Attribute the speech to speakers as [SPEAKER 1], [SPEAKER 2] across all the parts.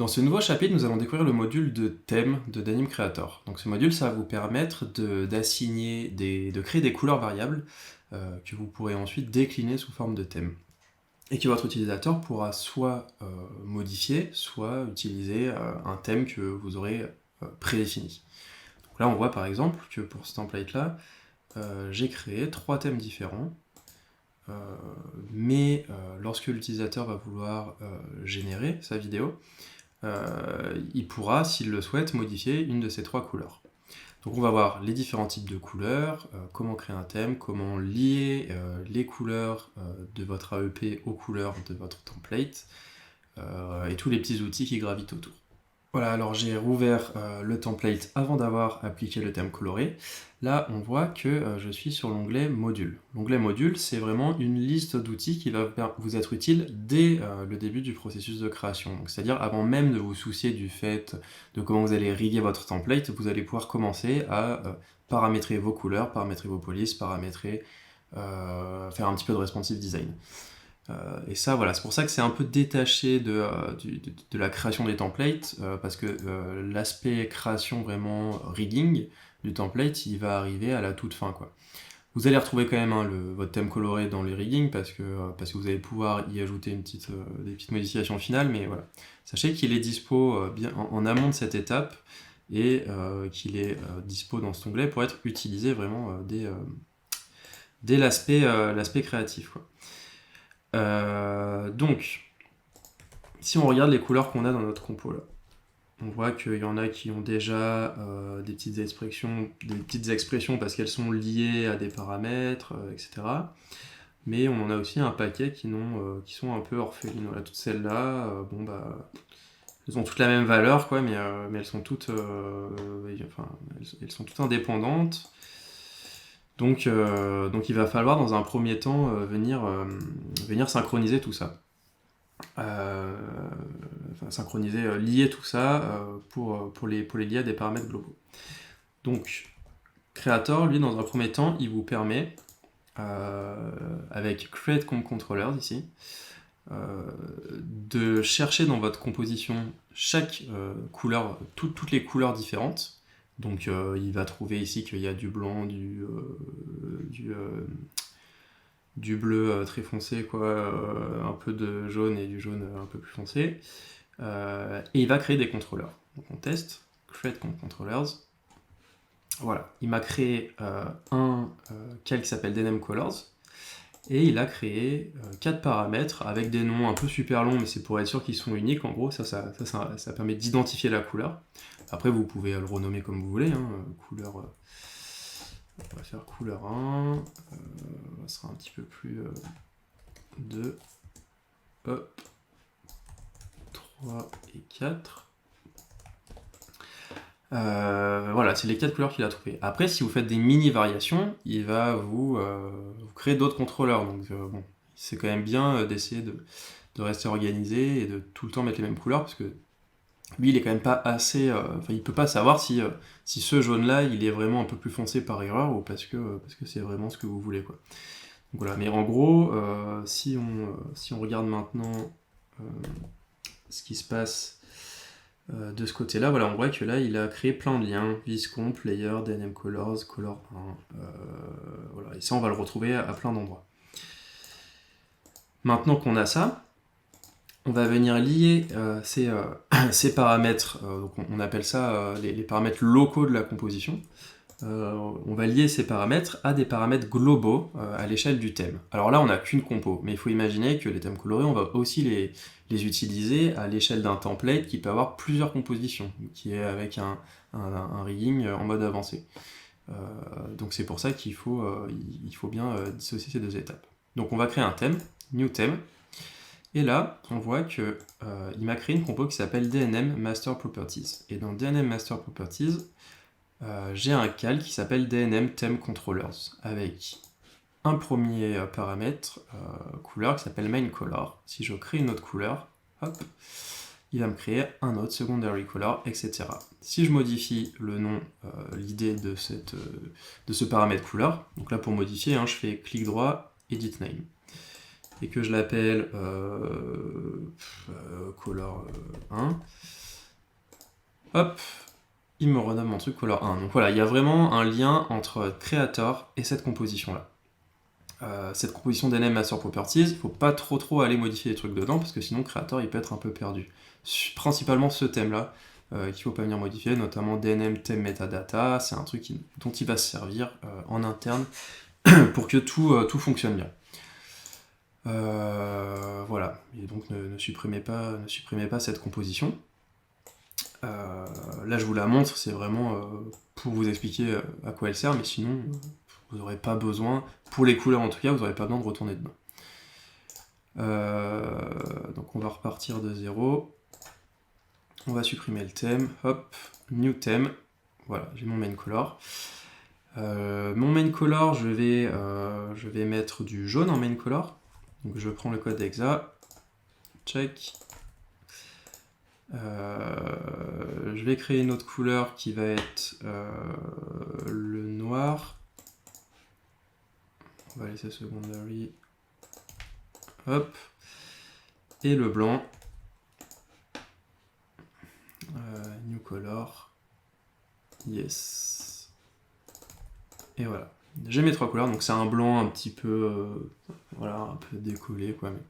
[SPEAKER 1] Dans ce nouveau chapitre, nous allons découvrir le module de thème de Denim Creator. Donc ce module, ça va vous permettre d'assigner, de créer des couleurs variables que vous pourrez ensuite décliner sous forme de thème. Et que votre utilisateur pourra soit modifier, soit utiliser un thème que vous aurez prédéfini. Donc là, on voit par exemple que pour ce template-là, j'ai créé 3 thèmes différents. Mais lorsque l'utilisateur va vouloir générer sa vidéo, il pourra, s'il le souhaite, modifier une de ces 3 couleurs. Donc on va voir les différents types de couleurs, comment créer un thème, comment lier les couleurs de votre AEP aux couleurs de votre template, et tous les petits outils qui gravitent autour. Voilà, alors j'ai rouvert le template avant d'avoir appliqué le thème coloré. Là, on voit que je suis sur l'onglet Module. L'onglet Module, c'est vraiment une liste d'outils qui va vous être utile dès le début du processus de création. C'est-à-dire avant même de vous soucier du fait de comment vous allez riguer votre template, vous allez pouvoir commencer à paramétrer vos couleurs, paramétrer vos polices, faire un petit peu de responsive design. Et ça, voilà, c'est pour ça que c'est un peu détaché de la création des templates, parce que l'aspect création vraiment rigging du template, il va arriver à la toute fin, quoi. Vous allez retrouver quand même votre thème coloré dans les rigging, parce que vous allez pouvoir y ajouter des petites modifications finales, mais voilà. Sachez qu'il est dispo bien en amont de cette étape, et qu'il est dispo dans cet onglet pour être utilisé vraiment dès l'aspect créatif, quoi. Donc, si on regarde les couleurs qu'on a dans notre compo là, on voit qu'il y en a qui ont déjà des petites expressions parce qu'elles sont liées à des paramètres, etc. Mais on en a aussi un paquet qui sont un peu orphelines. Voilà, toutes celles-là, elles ont toutes la même valeur, quoi, mais elles sont toutes, elles sont toutes indépendantes. Donc il va falloir dans un premier temps venir synchroniser tout ça. Lier tout ça pour les lier à des paramètres globaux. Donc Creator, lui, dans un premier temps, il vous permet, avec Create Comp Controllers ici, de chercher dans votre composition chaque couleur, toutes les couleurs différentes. Donc il va trouver ici qu'il y a du blanc, du bleu très foncé, quoi, un peu de jaune et du jaune un peu plus foncé. Et il va créer des contrôleurs. Donc on teste, Create Controllers. Voilà, il m'a créé un cal qui s'appelle Denim Colors. Et il a créé 4 paramètres avec des noms un peu super longs, mais c'est pour être sûr qu'ils sont uniques. En gros, ça permet d'identifier la couleur. Après, vous pouvez le renommer comme vous voulez. Couleur, on va faire couleur 1. Ça sera un petit peu plus 2. Hop. 3 et 4. Voilà, c'est les 4 couleurs qu'il a trouvées. Après, si vous faites des mini-variations, il va vous créer d'autres contrôleurs. Donc bon, c'est quand même bien d'essayer de rester organisé et de tout le temps mettre les mêmes couleurs, parce que lui, il est quand même pas assez... il peut pas savoir si ce jaune-là, il est vraiment un peu plus foncé par erreur, ou parce que c'est vraiment ce que vous voulez, quoi. Donc voilà, mais en gros, si on regarde maintenant ce qui se passe de ce côté-là, voilà, on voit que là, il a créé plein de liens, Viscomp, Layer, DNM Colors, Color 1, voilà, et ça, on va le retrouver à plein d'endroits. Maintenant qu'on a ça, on va venir lier ces paramètres, donc on appelle ça les paramètres locaux de la composition. On va lier ces paramètres à des paramètres globaux à l'échelle du thème. Alors là, on n'a qu'une compo, mais il faut imaginer que les thèmes colorés, on va aussi les utiliser à l'échelle d'un template qui peut avoir plusieurs compositions, qui est avec un rigging en mode avancé. Donc c'est pour ça qu'il faut bien dissocier ces 2 étapes. Donc on va créer un thème, New Theme, et là, on voit qu'il m'a créé une compo qui s'appelle DNM Master Properties. Et dans DNM Master Properties, j'ai un cal qui s'appelle DNM Theme Controllers, avec un premier paramètre couleur qui s'appelle Main Color. Si je crée une autre couleur, hop, il va me créer un autre Secondary Color, etc. Si je modifie le nom, l'idée de ce paramètre couleur, donc là pour modifier, je fais clic droit, Edit Name, et que je l'appelle Color 1, hop, il me renomme mon truc color 1. Donc voilà, il y a vraiment un lien entre Creator et cette composition-là. Cette composition d'NM Master Properties, il ne faut pas trop aller modifier les trucs dedans, parce que sinon Creator il peut être un peu perdu. Principalement ce thème-là, qu'il ne faut pas venir modifier, notamment DNM Theme Metadata, c'est un truc dont il va se servir en interne pour que tout fonctionne bien. Voilà, et donc ne supprimez pas cette composition. Là je vous la montre, c'est vraiment pour vous expliquer à quoi elle sert, mais sinon vous n'aurez pas besoin, pour les couleurs en tout cas, vous n'aurez pas besoin de retourner dedans. Donc on va repartir de zéro. On va supprimer le thème, hop, new theme. Voilà, j'ai mon main color. Mon main color, je vais mettre du jaune en main color. Donc je prends le code exa, check. Je vais créer une autre couleur qui va être le noir. On va laisser secondary. Hop. Et le blanc. New color. Yes. Et voilà. J'ai mes trois couleurs, donc c'est un blanc un petit peu, voilà, un peu décollé, quoi. Mais...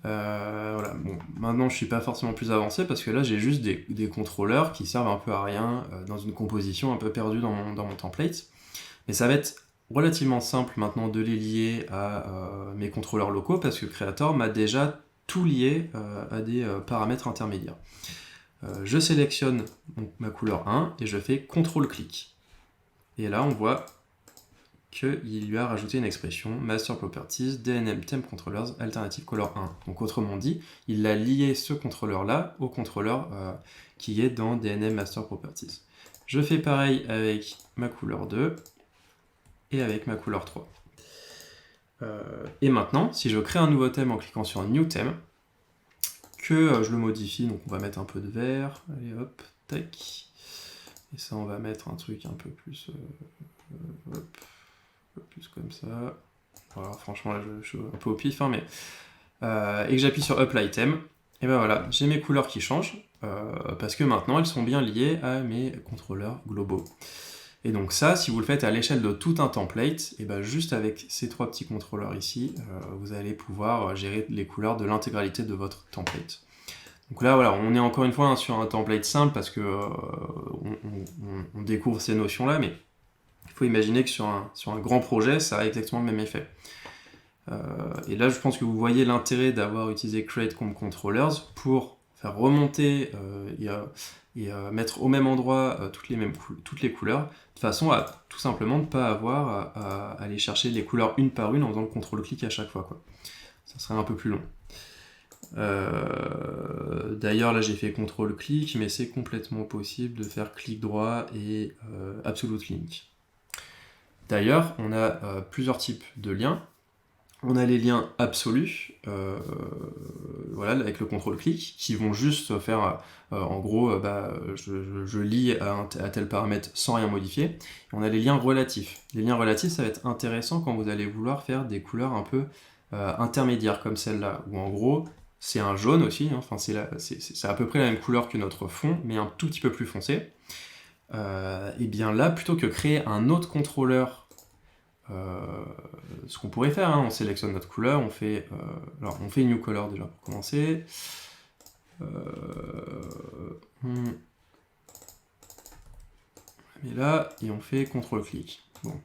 [SPEAKER 1] voilà. Bon, maintenant je suis pas forcément plus avancé parce que là j'ai juste des contrôleurs qui servent un peu à rien dans une composition un peu perdue dans mon template. Mais ça va être relativement simple maintenant de les lier à mes contrôleurs locaux parce que Creator m'a déjà tout lié à des paramètres intermédiaires. Je sélectionne donc ma couleur 1 et je fais CTRL-clic. Et là on voit qu'il lui a rajouté une expression Master Properties DNM Theme Controllers Alternative Color 1. Donc autrement dit, il a lié ce contrôleur-là au contrôleur qui est dans DNM Master Properties. Je fais pareil avec ma couleur 2 et avec ma couleur 3. Et maintenant, si je crée un nouveau thème en cliquant sur New Theme, que je le modifie, donc on va mettre un peu de vert, allez hop, tac, et ça on va mettre un truc un peu plus, hop, plus comme ça. Voilà, franchement là je suis un peu au pif, hein, mais et que j'appuie sur Apply Theme, et ben voilà, j'ai mes couleurs qui changent parce que maintenant elles sont bien liées à mes contrôleurs globaux. Et donc ça, si vous le faites à l'échelle de tout un template, et ben juste avec ces trois petits contrôleurs ici, vous allez pouvoir gérer les couleurs de l'intégralité de votre template. Donc là, voilà, on est encore une fois hein, sur un template simple parce que on découvre ces notions-là, mais il faut imaginer que sur un grand projet, ça a exactement le même effet. Et là, je pense que vous voyez l'intérêt d'avoir utilisé Create comme Controllers pour faire remonter et mettre au même endroit toutes les couleurs, de façon à tout simplement ne pas avoir à aller chercher les couleurs une par une en faisant le contrôle-clic à chaque fois, quoi. Ça serait un peu plus long. D'ailleurs là j'ai fait contrôle-clic, mais c'est complètement possible de faire clic droit et absolute link. D'ailleurs on a plusieurs types de liens. On a les liens absolus, voilà, avec le contrôle-clic, qui vont juste faire, en gros, je lis à tel paramètre sans rien modifier. Et on a les liens relatifs. Les liens relatifs, ça va être intéressant quand vous allez vouloir faire des couleurs un peu intermédiaires, comme celle-là, où en gros, c'est un jaune aussi, hein, enfin, c'est à peu près la même couleur que notre fond, mais un tout petit peu plus foncé. Et bien là, plutôt que créer un autre contrôleur, ce qu'on pourrait faire, hein, on sélectionne notre couleur, on fait new color déjà pour commencer. On met là et on fait CTRL-clic. Bon.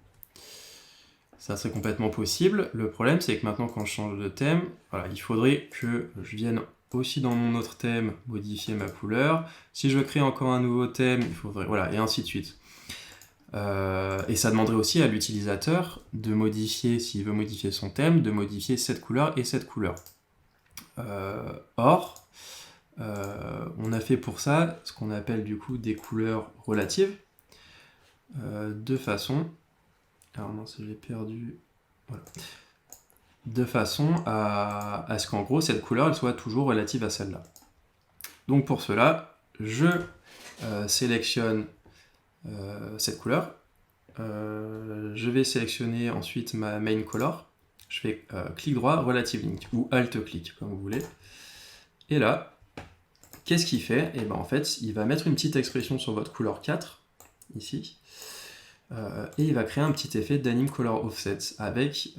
[SPEAKER 1] Ça serait complètement possible. Le problème, c'est que maintenant, quand je change de thème, voilà, il faudrait que je vienne aussi dans mon autre thème modifier ma couleur. Si je veux créer encore un nouveau thème, il faudrait, voilà, et ainsi de suite. Et ça demanderait aussi à l'utilisateur de modifier, s'il veut modifier son thème, de modifier cette couleur et cette couleur. Or, on a fait pour ça ce qu'on appelle du coup des couleurs relatives, de façon... Alors non, j'ai perdu... Voilà. De façon à ce qu'en gros cette couleur elle soit toujours relative à celle-là. Donc pour cela, je sélectionne cette couleur. Je vais sélectionner ensuite ma main color. Je fais clic droit, relative link, ou alt clic, comme vous voulez. Et là, Qu'est-ce qu'il fait? Et ben en fait, il va mettre une petite expression sur votre couleur 4, ici, et il va créer un petit effet d'Anim Color Offset avec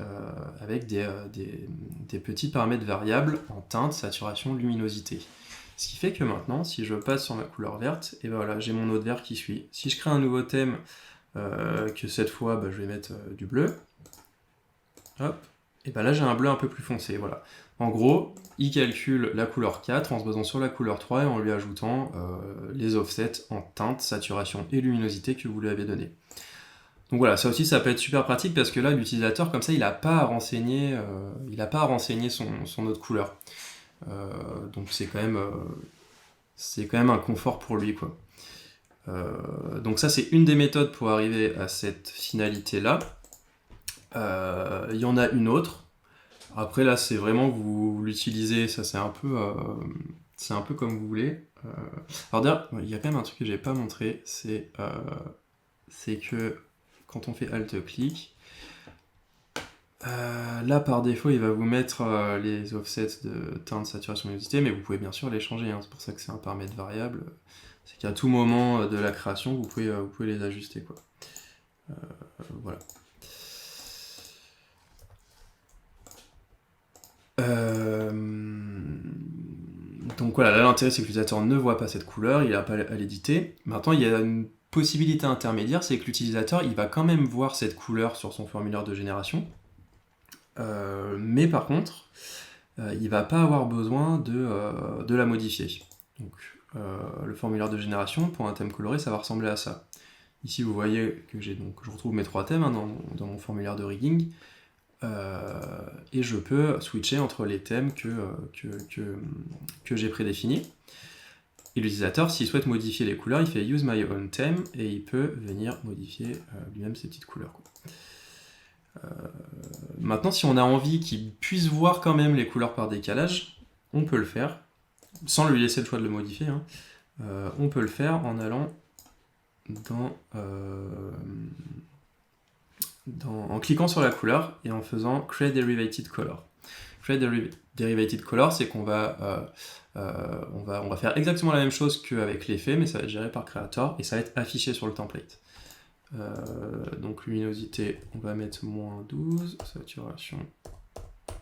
[SPEAKER 1] des petits paramètres variables en teinte, saturation, luminosité. Ce qui fait que maintenant, si je passe sur ma couleur verte, et ben voilà, j'ai mon autre vert qui suit. Si je crée un nouveau thème, que cette fois, je vais mettre du bleu, hop, et ben là j'ai un bleu un peu plus foncé, voilà. En gros, il calcule la couleur 4 en se basant sur la couleur 3 et en lui ajoutant les offsets en teinte, saturation et luminosité que vous lui avez donné. Donc voilà, ça aussi ça peut être super pratique parce que là l'utilisateur comme ça il n'a pas à renseigner, son autre couleur. Donc c'est quand même un confort pour lui quoi. Donc ça c'est une des méthodes pour arriver à cette finalité là. Il y en a une autre. Après là c'est vraiment vous l'utilisez, ça c'est un peu comme vous voulez. Alors d'ailleurs il y a quand même un truc que j'ai pas montré, c'est que quand on fait Alt-clic, là par défaut il va vous mettre les offsets de teinte, saturation, luminosité, mais vous pouvez bien sûr les changer, hein. C'est pour ça que c'est un paramètre variable. C'est qu'à tout moment de la création vous pouvez les ajuster quoi. Voilà. Donc voilà, là l'intérêt c'est que l'utilisateur ne voit pas cette couleur, il n'a pas à l'éditer. Maintenant il y a une possibilité intermédiaire, c'est que l'utilisateur il va quand même voir cette couleur sur son formulaire de génération, mais par contre il va pas avoir besoin de la modifier. Donc le formulaire de génération pour un thème coloré ça va ressembler à ça. Ici vous voyez que je retrouve mes 3 thèmes hein, dans mon formulaire de rigging. Et je peux switcher entre les thèmes que j'ai prédéfinis. Et l'utilisateur, s'il souhaite modifier les couleurs, il fait Use my own theme et il peut venir modifier lui-même ces petites couleurs. Maintenant, si on a envie qu'il puisse voir quand même les couleurs par décalage, on peut le faire, sans lui laisser le choix de le modifier. Hein. On peut le faire en allant en cliquant sur la couleur et en faisant Create Derivated Color. Create Derivated Color, c'est qu'on va faire exactement la même chose qu'avec l'effet, mais ça va être géré par Creator et ça va être affiché sur le template. Donc luminosité, on va mettre -12, saturation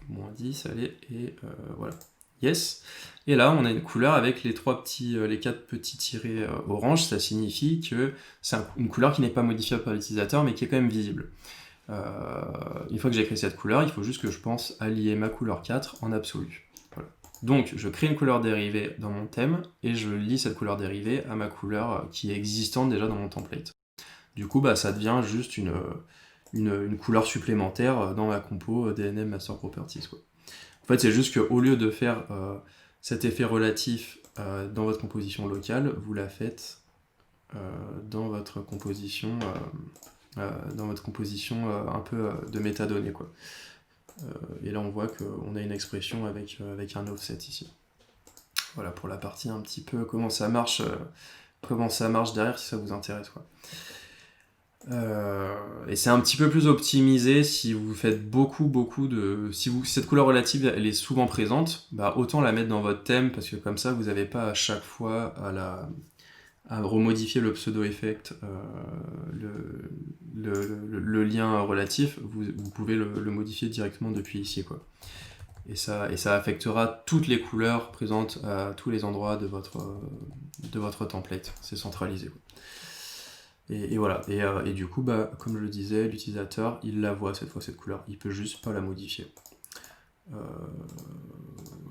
[SPEAKER 1] -10, allez, et voilà. Yes. Et là, on a une couleur avec les 4 petits tirets orange, ça signifie que c'est une couleur qui n'est pas modifiable par l'utilisateur, mais qui est quand même visible. Une fois que j'ai créé cette couleur, il faut juste que je pense à lier ma couleur 4 en absolu. Voilà. Donc, je crée une couleur dérivée dans mon thème, et je lie cette couleur dérivée à ma couleur qui est existante déjà dans mon template. Du coup, ça devient juste une couleur supplémentaire dans ma compo DNM Master Properties, quoi. En fait, c'est juste qu'au lieu de faire cet effet relatif dans votre composition locale, vous la faites dans votre composition un peu de métadonnées, quoi. Et là, on voit qu'on a une expression avec un offset ici. Voilà pour la partie un petit peu comment ça marche derrière, si ça vous intéresse, quoi. Et c'est un petit peu plus optimisé si vous faites si cette couleur relative elle est souvent présente, autant la mettre dans votre thème parce que comme ça vous n'avez pas à chaque fois à remodifier le pseudo-effect, le lien relatif, vous pouvez le modifier directement depuis ici, quoi. Et ça affectera toutes les couleurs présentes à tous les endroits de votre template. C'est centralisé, quoi. Et voilà, et du coup, comme je le disais, l'utilisateur, il la voit cette fois, cette couleur, il peut juste pas la modifier.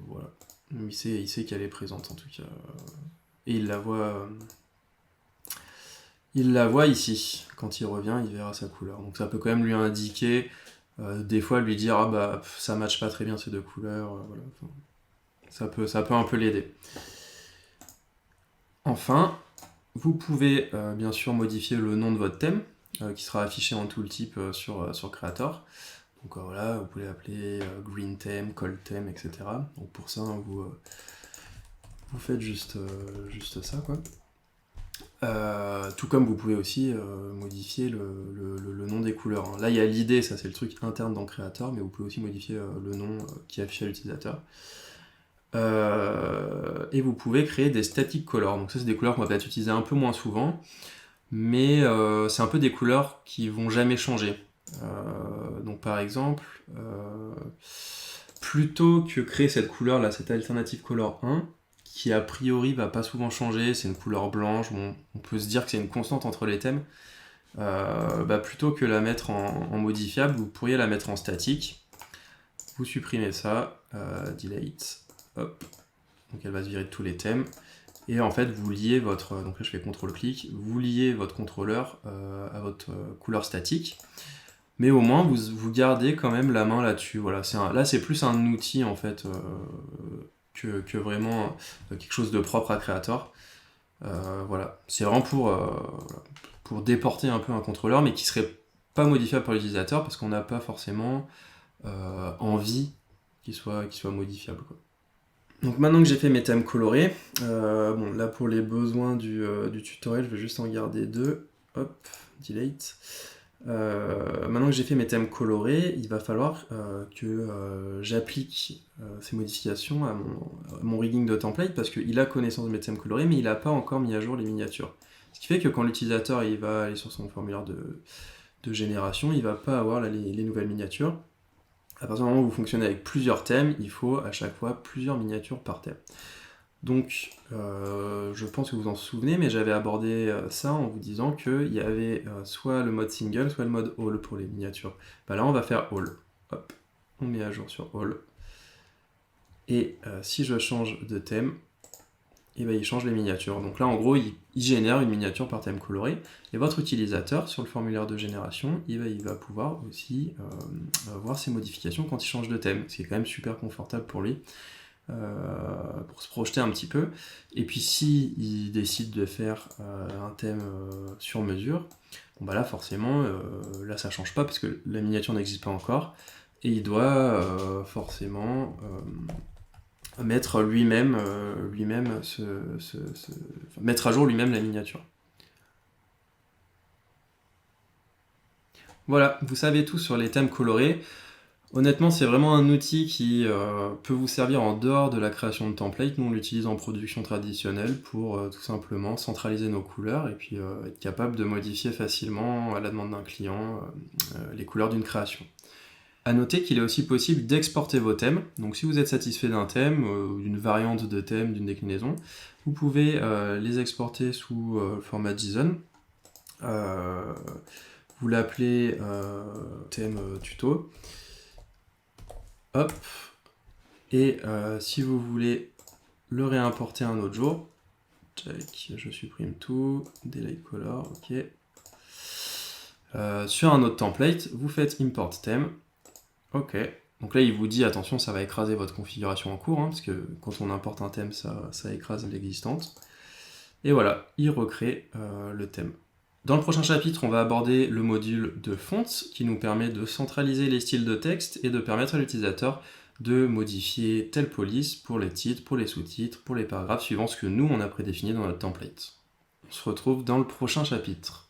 [SPEAKER 1] Voilà, il sait qu'elle est présente en tout cas, et il la voit ici, quand il revient, il verra sa couleur. Donc ça peut quand même lui indiquer, des fois lui dire, ça matche pas très bien ces deux couleurs, voilà. Enfin, ça peut un peu l'aider. Enfin, vous pouvez bien sûr modifier le nom de votre thème, qui sera affiché en tooltip sur Creator. Donc voilà, vous pouvez l'appeler Green Theme, Cold Theme, etc. Donc pour ça, hein, vous faites juste ça, quoi. Tout comme vous pouvez aussi modifier le nom des couleurs. Hein. Là, il y a l'idée, ça c'est le truc interne dans Creator, mais vous pouvez aussi modifier le nom qui est affiché à l'utilisateur. Et vous pouvez créer des static colors. Donc ça, c'est des couleurs qu'on va peut-être utiliser un peu moins souvent, mais c'est un peu des couleurs qui vont jamais changer. Donc par exemple, plutôt que créer cette couleur là, cette alternative color 1, qui a priori va pas souvent changer, c'est une couleur blanche, on peut se dire que c'est une constante entre les thèmes, plutôt que la mettre en modifiable, vous pourriez la mettre en statique. Vous supprimez ça, delete, hop, donc elle va se virer de tous les thèmes. Et en fait, vous liez votre, donc là je fais CTRL-clic, vous liez votre contrôleur à votre couleur statique. Mais au moins, vous gardez quand même la main là-dessus. Voilà, là, c'est plus un outil, en fait, que vraiment quelque chose de propre à Creator. Voilà, c'est vraiment pour déporter un peu un contrôleur, mais qui serait pas modifiable par l'utilisateur, parce qu'on n'a pas forcément envie qu'il soit modifiable, quoi. Donc maintenant que j'ai fait mes thèmes colorés, bon, là pour les besoins du tutoriel, je vais juste en garder 2. Hop, delete. Maintenant que j'ai fait mes thèmes colorés, il va falloir que j'applique ces modifications à mon rigging de template, parce qu'il a connaissance de mes thèmes colorés, mais il n'a pas encore mis à jour les miniatures. Ce qui fait que quand l'utilisateur il va aller sur son formulaire de génération, il ne va pas avoir là, les nouvelles miniatures. À partir du moment où vous fonctionnez avec plusieurs thèmes, il faut à chaque fois plusieurs miniatures par thème. Donc, je pense que vous en souvenez, mais j'avais abordé ça en vous disant qu'il y avait soit le mode single, soit le mode all pour les miniatures. Là, on va faire all. Hop, on met à jour sur all. Et si je change de thème, il change les miniatures. Donc là, en gros, il génère une miniature par thème coloré. Et votre utilisateur, sur le formulaire de génération, il va pouvoir aussi voir ses modifications quand il change de thème. Ce qui est quand même super confortable pour lui. Pour se projeter un petit peu. Et puis si il décide de faire un thème sur mesure, là forcément, là ça change pas parce que la miniature n'existe pas encore, et il doit forcément mettre lui-même mettre à jour lui-même la miniature. Voilà, vous savez tout sur les thèmes colorés. Honnêtement, c'est vraiment un outil qui peut vous servir en dehors de la création de templates. Nous, on l'utilise en production traditionnelle pour tout simplement centraliser nos couleurs et puis être capable de modifier facilement, à la demande d'un client, les couleurs d'une création. A noter qu'il est aussi possible d'exporter vos thèmes. Donc si vous êtes satisfait d'un thème, d'une variante de thème, d'une déclinaison, vous pouvez les exporter sous format JSON. Vous l'appelez thème tuto. Hop, et si vous voulez le réimporter un autre jour, check, je supprime tout, delete color, ok. Sur un autre template, vous faites import theme, ok. Donc là, il vous dit, attention, ça va écraser votre configuration en cours, parce que quand on importe un thème, ça écrase l'existante. Et voilà, il recrée le thème. Dans le prochain chapitre, on va aborder le module de fonts qui nous permet de centraliser les styles de texte et de permettre à l'utilisateur de modifier telle police pour les titres, pour les sous-titres, pour les paragraphes, suivant ce que nous on a prédéfini dans notre template. On se retrouve dans le prochain chapitre.